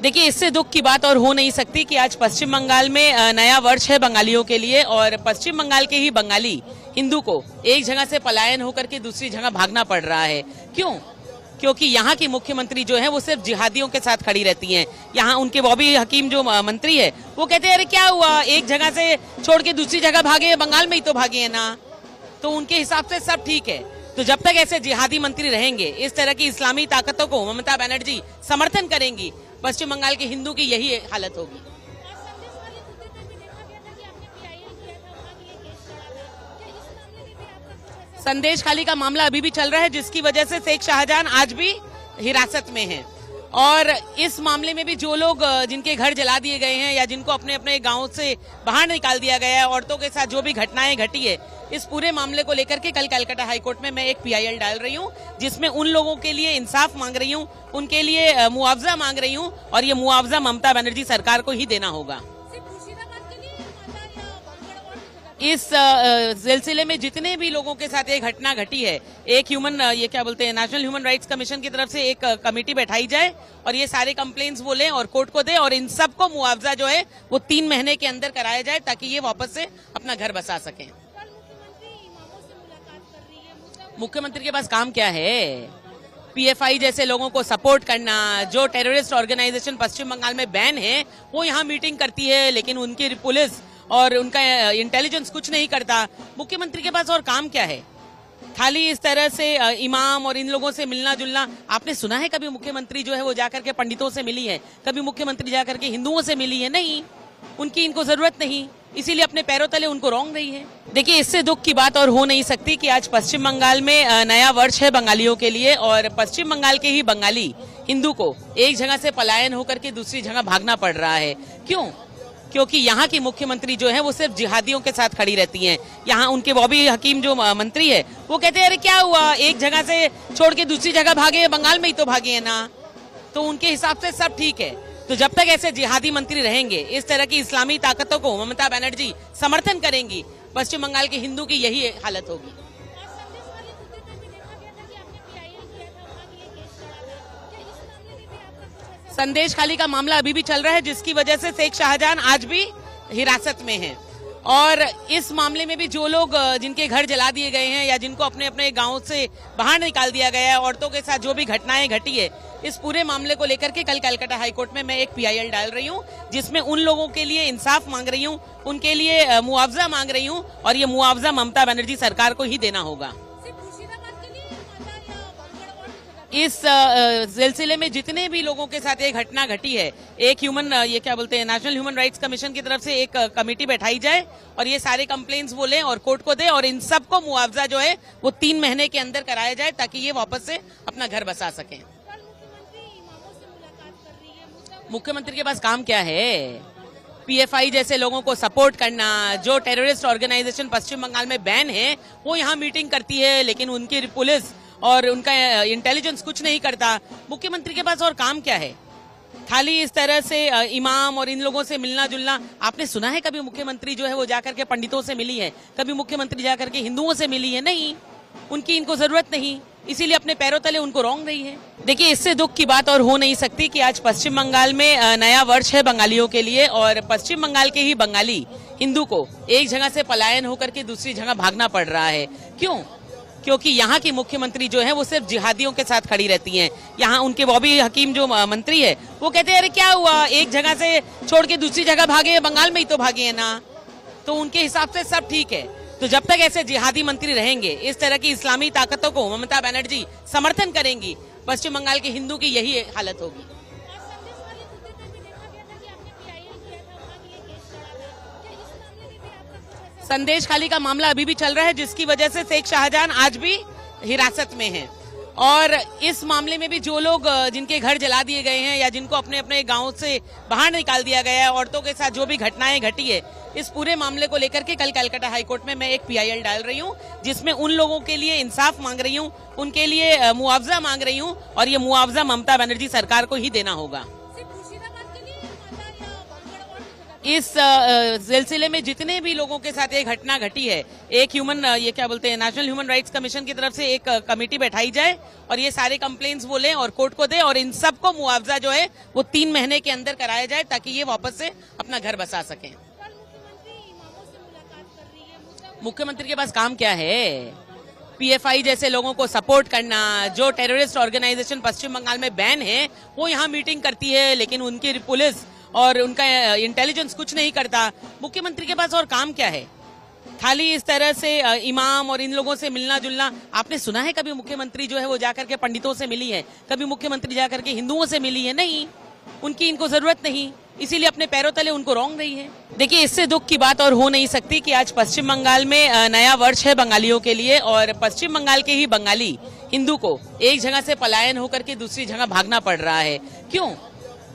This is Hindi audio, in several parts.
देखिए, इससे दुख की बात और हो नहीं सकती कि आज पश्चिम बंगाल में नया वर्ष है बंगालियों के लिए और पश्चिम बंगाल के ही बंगाली हिंदू को एक जगह से पलायन होकर के दूसरी जगह भागना पड़ रहा है। क्यों? क्योंकि यहाँ की मुख्यमंत्री जो है वो सिर्फ जिहादियों के साथ खड़ी रहती हैं। यहाँ उनके बॉबी हकीम जो मंत्री है वो कहते हैं अरे क्या हुआ, एक जगह से छोड़ के दूसरी जगह भागे, बंगाल में ही तो भागे है ना। तो उनके हिसाब से सब ठीक है। तो जब तक ऐसे जिहादी मंत्री रहेंगे, इस तरह की इस्लामी ताकतों को ममता बनर्जी समर्थन करेंगी, पश्चिम बंगाल के हिंदू की यही हालत होगी। संदेश खाली का मामला अभी भी चल रहा है, जिसकी वजह से शेख शाहजहां आज भी हिरासत में हैं। और इस मामले में भी जो लोग जिनके घर जला दिए गए हैं या जिनको अपने अपने गांव से बाहर निकाल दिया गया है, औरतों के साथ जो भी घटनाएं घटी है, इस पूरे मामले को लेकर के कल कलकत्ता हाईकोर्ट में मैं एक PIL डाल रही हूं, जिसमें उन लोगों के लिए इंसाफ मांग रही हूं, उनके लिए मुआवजा मांग रही हूं और ये मुआवजा ममता बनर्जी सरकार को ही देना होगा। इस सिलसिले में जितने भी लोगों के साथ ये घटना घटी है, एक नेशनल ह्यूमन राइट्स कमीशन की तरफ से एक कमेटी बैठाई जाए और ये सारे कंप्लेंट्स वो लें और कोर्ट को दे और इन सबको मुआवजा जो है वो 3 महीने के अंदर कराया जाए ताकि ये वापस से अपना घर बसा सकें। मुख्यमंत्री के पास काम क्या है? PFI जैसे लोगों को सपोर्ट करना, जो टेररिस्ट ऑर्गेनाइजेशन पश्चिम बंगाल में बैन है वो यहाँ मीटिंग करती है, लेकिन उनकी पुलिस और उनका इंटेलिजेंस कुछ नहीं करता। मुख्यमंत्री के पास और काम क्या है? खाली इस तरह से इमाम और इन लोगों से मिलना जुलना। आपने सुना है कभी मुख्यमंत्री जो है वो जाकर के पंडितों से मिली है? कभी मुख्यमंत्री जाकर के हिंदुओं से मिली है? नहीं, उनकी इनको जरूरत नहीं, इसीलिए अपने पैरों तले उनको रौंद रही है। देखिए, इससे दुख की बात और हो नहीं सकती कि आज पश्चिम बंगाल में नया वर्ष है बंगालियों के लिए और पश्चिम बंगाल के ही बंगाली हिंदू को एक जगह से पलायन होकर के दूसरी जगह भागना पड़ रहा है। क्यों? क्योंकि यहाँ की मुख्यमंत्री जो है वो सिर्फ जिहादियों के साथ खड़ी रहती हैं। यहाँ उनके बॉबी हकीम जो मंत्री है वो कहते हैं अरे क्या हुआ, एक जगह से छोड़ के दूसरी जगह भागे, बंगाल में ही तो भागे है ना। तो उनके हिसाब से सब ठीक है। तो जब तक ऐसे जिहादी मंत्री रहेंगे, इस तरह की इस्लामी ताकतों को ममता बनर्जी समर्थन करेंगी, पश्चिम बंगाल के हिंदू की यही हालत होगी। संदेश खाली का मामला अभी भी चल रहा है, जिसकी वजह से शेख शाहजहां आज भी हिरासत में हैं। और इस मामले में भी जो लोग जिनके घर जला दिए गए हैं या जिनको अपने अपने गांव से बाहर निकाल दिया गया है, औरतों के साथ जो भी घटनाएं घटी है, इस पूरे मामले को लेकर के कल कलकत्ता हाईकोर्ट में मैं एक PIL डाल रही हूं, जिसमें उन लोगों के लिए इंसाफ मांग रही हूं, उनके लिए मुआवजा मांग रही हूं और ये मुआवजा ममता बनर्जी सरकार को ही देना होगा। इस सिलसिले में जितने भी लोगों के साथ ये घटना घटी है, एक नेशनल ह्यूमन राइट्स कमीशन की तरफ से एक कमेटी बैठाई जाए और ये सारे कंप्लेंट्स वो लें और कोर्ट को दे और इन सबको मुआवजा जो है वो 3 महीने के अंदर कराया जाए ताकि ये वापस से अपना घर बसा सकें। मुख्यमंत्री के पास काम क्या है? PFI जैसे लोगों को सपोर्ट करना, जो टेररिस्ट ऑर्गेनाइजेशन पश्चिम बंगाल में बैन है वो यहाँ मीटिंग करती है, लेकिन उनकी पुलिस और उनका इंटेलिजेंस कुछ नहीं करता। मुख्यमंत्री के पास और काम क्या है? खाली इस तरह से इमाम और इन लोगों से मिलना जुलना। आपने सुना है कभी मुख्यमंत्री जो है वो जाकर के पंडितों से मिली है? कभी मुख्यमंत्री जाकर के हिंदुओं से मिली है? नहीं, उनकी इनको जरूरत नहीं, इसीलिए अपने पैरों तले उनको रौंद रही है। देखिए, इससे दुख की बात और हो नहीं सकती कि आज पश्चिम बंगाल में नया वर्ष है बंगालियों के लिए और पश्चिम बंगाल के ही बंगाली हिंदू को एक जगह से पलायन होकर के दूसरी जगह भागना पड़ रहा है। क्यों? क्योंकि यहाँ की मुख्यमंत्री जो है वो सिर्फ जिहादियों के साथ खड़ी रहती हैं। यहाँ उनके बॉबी हकीम जो मंत्री है वो कहते हैं अरे क्या हुआ, एक जगह से छोड़ के दूसरी जगह भागे, बंगाल में ही तो भागे है ना। तो उनके हिसाब से सब ठीक है। तो जब तक ऐसे जिहादी मंत्री रहेंगे, इस तरह की इस्लामी ताकतों को ममता बनर्जी समर्थन करेंगी, पश्चिम बंगाल के हिंदू की यही हालत होगी। संदेश खाली का मामला अभी भी चल रहा है, जिसकी वजह से शेख शाहजहां आज भी हिरासत में हैं। और इस मामले में भी जो लोग जिनके घर जला दिए गए हैं या जिनको अपने अपने गांव से बाहर निकाल दिया गया है, औरतों के साथ जो भी घटनाएं घटी है, इस पूरे मामले को लेकर के कल कलकत्ता हाईकोर्ट में मैं एक PIL डाल रही हूं, जिसमें उन लोगों के लिए इंसाफ मांग रही हूं, उनके लिए मुआवजा मांग रही हूं और ये मुआवजा ममता बनर्जी सरकार को ही देना होगा। इस सिलसिले में जितने भी लोगों के साथ ये घटना घटी है, एक ये क्या बोलते हैं, नेशनल ह्यूमन राइट्स कमीशन की तरफ से एक कमेटी बैठाई जाए और ये सारे कंप्लेंट्स वो लें और कोर्ट को दे और इन सबको मुआवजा जो है वो 3 महीने के अंदर कराया जाए ताकि ये वापस से अपना घर बसा सकें। मुख्यमंत्री के पास काम क्या है? पीएफआई जैसे लोगों को सपोर्ट करना, जो टेररिस्ट ऑर्गेनाइजेशन पश्चिम बंगाल में बैन है वो यहाँ मीटिंग करती है, लेकिन उनकी पुलिस और उनका इंटेलिजेंस कुछ नहीं करता। मुख्यमंत्री के पास और काम क्या है? खाली इस तरह से इमाम और इन लोगों से मिलना जुलना। आपने सुना है कभी मुख्यमंत्री जो है वो जाकर के पंडितों से मिली है? कभी मुख्यमंत्री जाकर के हिंदुओं से मिली है? नहीं, उनकी इनको जरूरत नहीं, इसीलिए अपने पैरों तले उनको रौंद रही है। देखिए, इससे दुख की बात और हो नहीं सकती कि आज पश्चिम बंगाल में नया वर्ष है बंगालियों के लिए और पश्चिम बंगाल के ही बंगाली हिंदू को एक जगह से पलायन होकर के दूसरी जगह भागना पड़ रहा है। क्यों?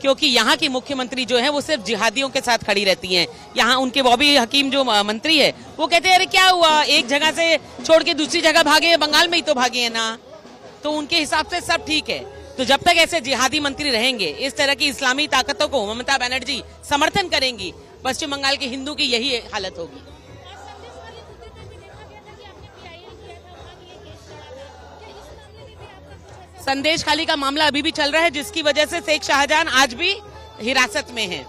क्योंकि यहाँ की मुख्यमंत्री जो है वो सिर्फ जिहादियों के साथ खड़ी रहती हैं। यहाँ उनके बॉबी हकीम जो मंत्री है वो कहते हैं अरे क्या हुआ, एक जगह से छोड़ के दूसरी जगह भागे, बंगाल में ही तो भागे है ना, तो उनके हिसाब से सब ठीक है। तो जब तक ऐसे जिहादी मंत्री रहेंगे, इस तरह की इस्लामी ताकतों को ममता बनर्जी समर्थन करेंगी, पश्चिम बंगाल के हिंदू की यही हालत होगी। संदेश खाली का मामला अभी भी चल रहा है, जिसकी वजह से शेख शाहजहां आज भी हिरासत में हैं।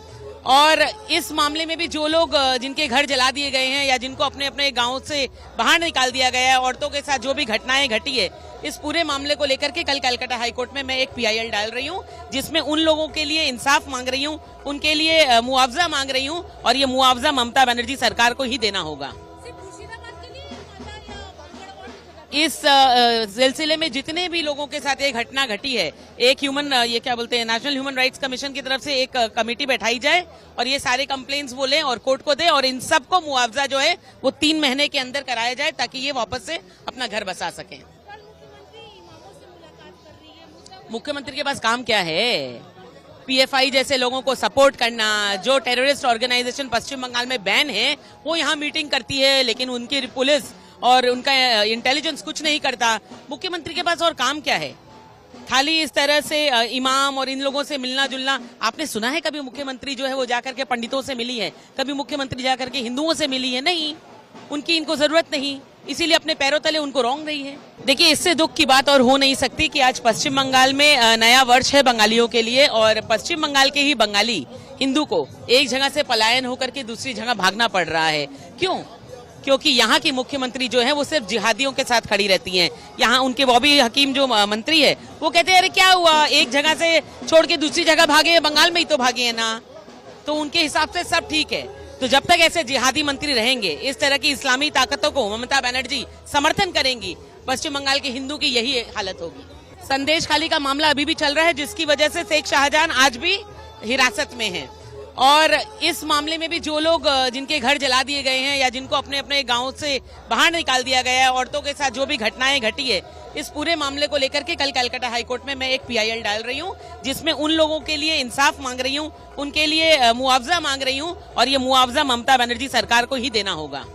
और इस मामले में भी जो लोग जिनके घर जला दिए गए हैं या जिनको अपने अपने गांव से बाहर निकाल दिया गया है, औरतों के साथ जो भी घटनाएं घटी है, इस पूरे मामले को लेकर के कल कलकत्ता हाईकोर्ट में मैं एक PIL डाल रही हूं, जिसमें उन लोगों के लिए इंसाफ मांग रही हूं, उनके लिए मुआवजा मांग रही हूं और ये मुआवजा ममता बनर्जी सरकार को ही देना होगा। इस सिलसिले में जितने भी लोगों के साथ ये घटना घटी है, एक ये क्या बोलते हैं, नेशनल ह्यूमन राइट्स कमीशन की तरफ से एक कमेटी बैठाई जाए और ये सारे कंप्लेंट्स वो लें और कोर्ट को दे और इन सबको मुआवजा जो है वो 3 महीने के अंदर कराया जाए ताकि ये वापस से अपना घर बसा सकें। मुख्यमंत्री के पास काम क्या है? पीएफआई जैसे लोगों को सपोर्ट करना, जो टेररिस्ट ऑर्गेनाइजेशन पश्चिम बंगाल में बैन है वो यहाँ मीटिंग करती है, लेकिन उनकी पुलिस और उनका इंटेलिजेंस कुछ नहीं करता। मुख्यमंत्री के पास और काम क्या है? खाली इस तरह से इमाम और इन लोगों से मिलना जुलना। आपने सुना है कभी मुख्यमंत्री जो है वो जाकर के पंडितों से मिली है? कभी मुख्यमंत्री जाकर के हिंदुओं से मिली है? नहीं, उनकी इनको जरूरत नहीं, इसीलिए अपने पैरों तले उनको रौंद रही है। देखिए, इससे दुख की बात और हो नहीं सकती कि आज पश्चिम बंगाल में नया वर्ष है बंगालियों के लिए और पश्चिम बंगाल के ही बंगाली हिंदू को एक जगह से पलायन होकर के दूसरी जगह भागना पड़ रहा है। क्यों? क्योंकि यहाँ की मुख्यमंत्री जो है वो सिर्फ जिहादियों के साथ खड़ी रहती हैं। यहाँ उनके बॉबी हकीम जो मंत्री है वो कहते हैं अरे क्या हुआ, एक जगह से छोड़ के दूसरी जगह भागे, बंगाल में ही तो भागे है ना, तो उनके हिसाब से सब ठीक है। तो जब तक ऐसे जिहादी मंत्री रहेंगे, इस तरह की इस्लामी ताकतों को ममता बनर्जी समर्थन करेंगी, पश्चिम बंगाल के हिंदू की यही हालत होगी। संदेश खाली का मामला अभी भी चल रहा है, जिसकी वजह से शेख शाहजहां आज भी हिरासत में हैं। और इस मामले में भी जो लोग जिनके घर जला दिए गए हैं या जिनको अपने अपने गांव से बाहर निकाल दिया गया है, औरतों के साथ जो भी घटनाएं घटी है, इस पूरे मामले को लेकर के कल कलकत्ता हाईकोर्ट में मैं एक PIL डाल रही हूं, जिसमें उन लोगों के लिए इंसाफ मांग रही हूं, उनके लिए मुआवजा मांग रही हूं और ये मुआवजा ममता बनर्जी सरकार को ही देना होगा।